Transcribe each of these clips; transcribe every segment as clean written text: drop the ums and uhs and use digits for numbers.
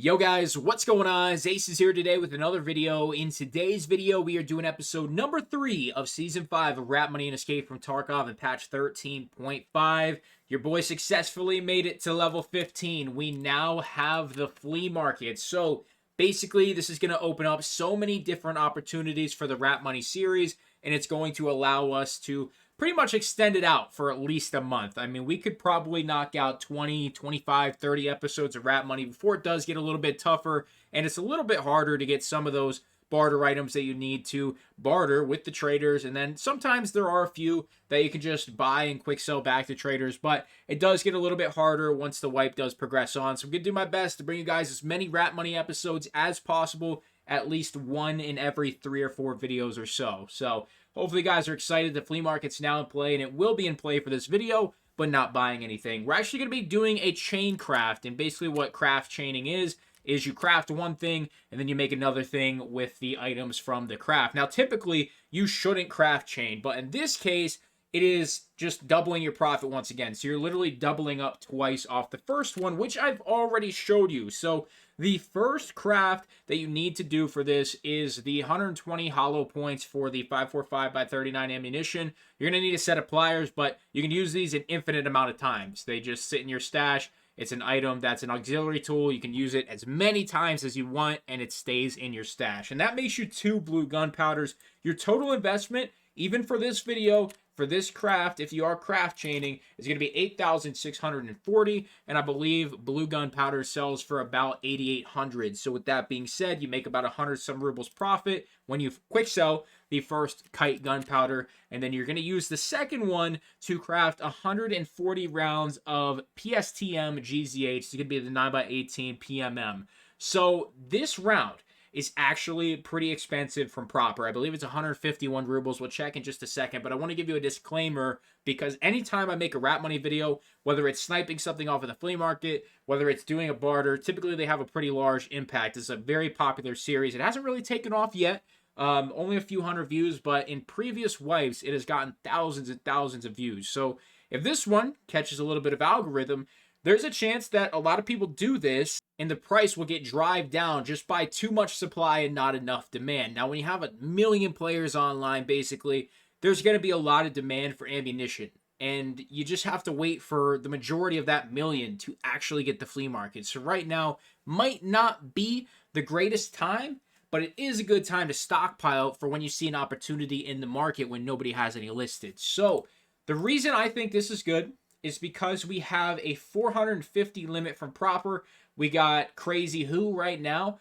Yo guys, what's going on? Acez is here today with another video. In today's video, we are doing episode number 3 of Season 5 of Rap Money and Escape from Tarkov in patch 13.5. Your boy successfully made it to level 15. We now have the flea market. So basically, this is going to open up so many different opportunities for the Rap Money series, and it's going to allow us to pretty much extend it out for at least a month. I mean, we could probably knock out 20, 25, 30 episodes of Rap Money before it does get a little bit tougher, and it's a little bit harder to get some of those barter items that you need to barter with the traders, and then sometimes there are a few that you can just buy and quick sell back to traders, but it does get a little bit harder once the wipe does progress on. So I'm going to do my best to bring you guys as many Rap Money episodes as possible, at least one in every 3 or 4 videos or so. So hopefully you guys are excited. The flea market's now in play, and it will be in play for this video, but not buying anything. We're actually going to be doing a chain craft, and basically what craft chaining is you craft one thing, and then you make another thing with the items from the craft. Now, typically, you shouldn't craft chain, but in this case, it is just doubling your profit once again. So you're literally doubling up twice off the first one, which I've already showed you. So the first craft that you need to do for this is the 120 hollow points for the 545x39 ammunition. You're going to need a set of pliers, but you can use these an infinite amount of times. They just sit in your stash. It's an item that's an auxiliary tool. You can use it as many times as you want, and it stays in your stash. And that makes you 2 blue gunpowders. Your total investment, even for this video, for this craft, if you are craft chaining, is going to be 8,640, and I believe blue gunpowder sells for about 8,800. So with that being said, you make about 100 some rubles profit when you quick sell the first kite gunpowder, and then you're going to use the second one to craft 140 rounds of PSTM GZH. It's going to be the 9x18 PMM. So this round is actually pretty expensive from proper. I believe it's 151 rubles. We'll check in just a second, but I want to give you a disclaimer because anytime I make a Rap Money video, whether it's sniping something off of the flea market, whether it's doing a barter, typically they have a pretty large impact. It's a very popular series. It hasn't really taken off yet. Only a few hundred views, but in previous wipes, it has gotten thousands and thousands of views. So if this one catches a little bit of algorithm, there's a chance that a lot of people do this and the price will get drive down just by too much supply and not enough demand. Now, when you have 1 million players online, basically, there's going to be a lot of demand for ammunition. And you just have to wait for the majority of that million to actually get the flea market. So right now might not be the greatest time, but it is a good time to stockpile for when you see an opportunity in the market when nobody has any listed. So the reason I think this is good is because we have a 450 limit from proper. We got Crazy Who right now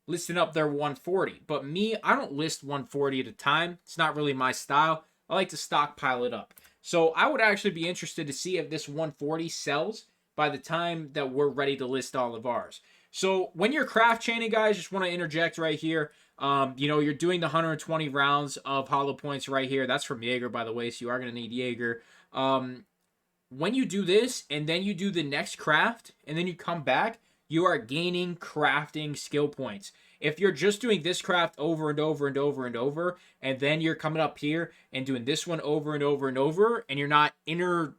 listing up their 140. But me, I don't list 140 at a time. It's not really my style. I like to stockpile it up. So I would actually be interested to see if this 140 sells by the time that we're ready to list all of ours. So when you're craft chaining, guys, just want to interject right here. You're doing the 120 rounds of hollow points right here. That's from Jaeger, by the way, so you are going to need Jaeger. When you do this, and then you do the next craft, and then you come back, you are gaining crafting skill points. If you're just doing this craft over and over and over and over, and then you're coming up here and doing this one over and over and over, and you're not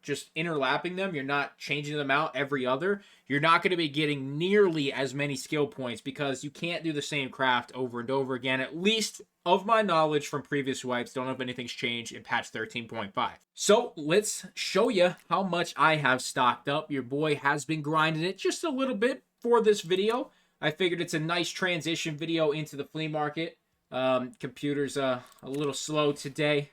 just interlapping them, you're not changing them out every other, you're not going to be getting nearly as many skill points because you can't do the same craft over and over again, at least of my knowledge from previous wipes. Don't know if anything's changed in patch 13.5. So let's show you how much I have stocked up. Your boy has been grinding it just a little bit for this video. I figured it's a nice transition video into the flea market. Computer's a little slow today,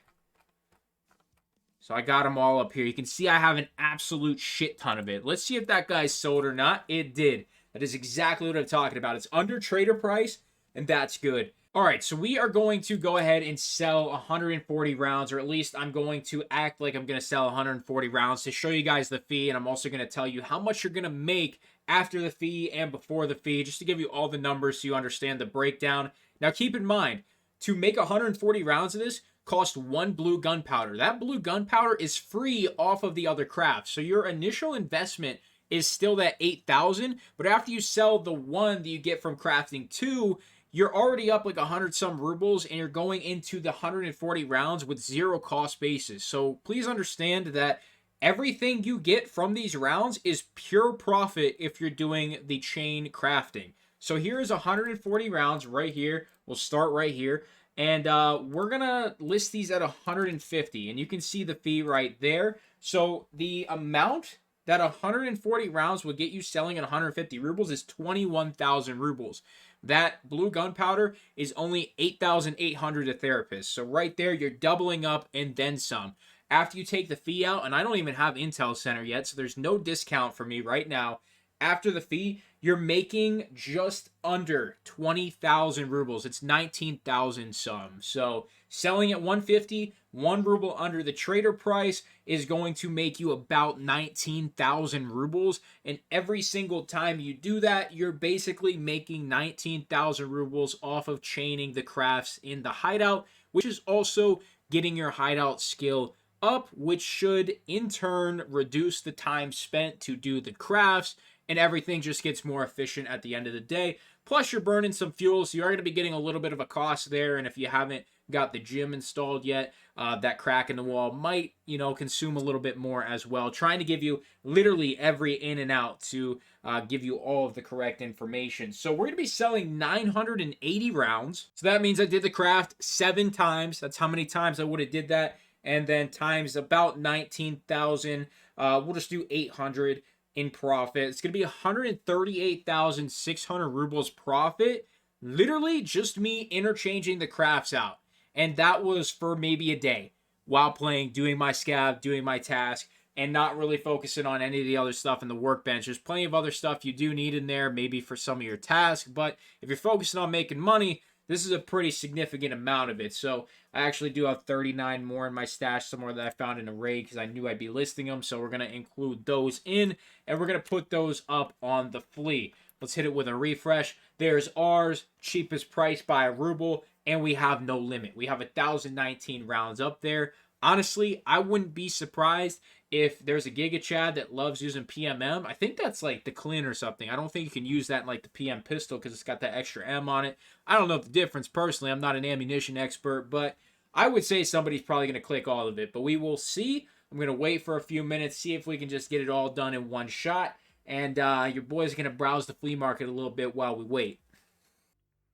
so I got them all up here. You can see I have an absolute shit ton of it. Let's see if that guy's sold or not. It did. That is exactly what I'm talking about. It's under trader price, and that's good. All right, so we are going to go ahead and sell 140 rounds, or at least I'm going to act like I'm going to sell 140 rounds to show you guys the fee, and I'm also going to tell you how much you're going to make after the fee and before the fee, just to give you all the numbers so you understand the breakdown. Now, keep in mind, to make 140 rounds of this cost 1 blue gunpowder. That blue gunpowder is free off of the other crafts, so your initial investment is still that 8,000, but after you sell the 1 that you get from crafting 2, you're already up like 100 some rubles, and you're going into the 140 rounds with 0 cost basis. So please understand that everything you get from these rounds is pure profit if you're doing the chain crafting. So here's 140 rounds right here. We'll start right here. And we're going to list these at 150. And you can see the fee right there. So the amount that 140 rounds will get you selling at 150 rubles is 21,000 rubles. That blue gunpowder is only 8,800 a therapist. So right there, you're doubling up and then some. After you take the fee out, and I don't even have Intel Center yet, so there's no discount for me right now. After the fee, you're making just under 20,000 rubles. It's 19,000 some. So selling at 150, 1 ruble under the trader price is going to make you about 19,000 rubles. And every single time you do that, you're basically making 19,000 rubles off of chaining the crafts in the hideout, which is also getting your hideout skill up, which should in turn reduce the time spent to do the crafts, and everything just gets more efficient at the end of the day. Plus, you're burning some fuel, so you are going to be getting a little bit of a cost there. And if you haven't got the gym installed yet, that crack in the wall might, consume a little bit more as well. Trying to give you literally every in and out to give you all of the correct information. So we're going to be selling 980 rounds. So that means I did the craft 7 times. That's how many times I would have did that. And then times about 19,000. We'll just do 800 in profit. It's going to be 138,600 rubles profit. Literally just me interchanging the crafts out. And that was for maybe a day while playing, doing my scav, doing my task, and not really focusing on any of the other stuff in the workbench. There's plenty of other stuff you do need in there, maybe for some of your tasks. But if you're focusing on making money, this is a pretty significant amount of it. So I actually do have 39 more in my stash somewhere that I found in a raid because I knew I'd be listing them. So we're going to include those in, and we're going to put those up on the Flea. Let's hit it with a refresh. There's ours, cheapest price by a ruble, and we have no limit. We have 1,019 rounds up there. Honestly, I wouldn't be surprised if there's a Giga Chad that loves using PMM. I think that's like the Clin or something. I don't think you can use that in like the PM pistol because it's got that extra M on it. I don't know the difference personally. I'm not an ammunition expert, but I would say somebody's probably going to click all of it. But we will see. I'm going to wait for a few minutes, see if we can just get it all done in one shot. And your boy's going to browse the flea market a little bit while we wait.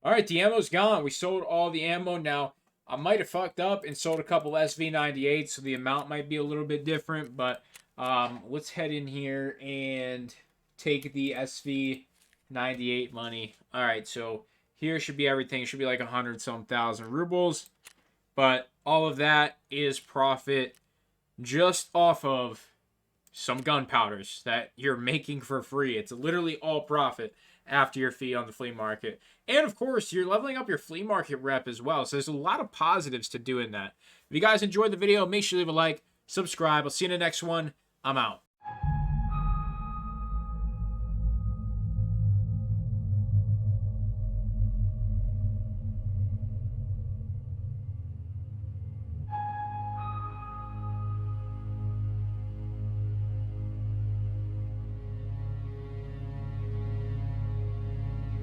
All right, the ammo's gone. We sold all the ammo. Now, I might have fucked up and sold a couple SV98, so the amount might be a little bit different. But let's head in here and take the SV98 money. All right, so here should be everything. It should be like 100-some thousand rubles. But all of that is profit just off of some gunpowders that you're making for free. It's literally all profit after your fee on the flea market. And of course, you're leveling up your flea market rep as well. So there's a lot of positives to doing that. If you guys enjoyed the video, make sure you leave a like, subscribe. I'll see you in the next one. I'm out.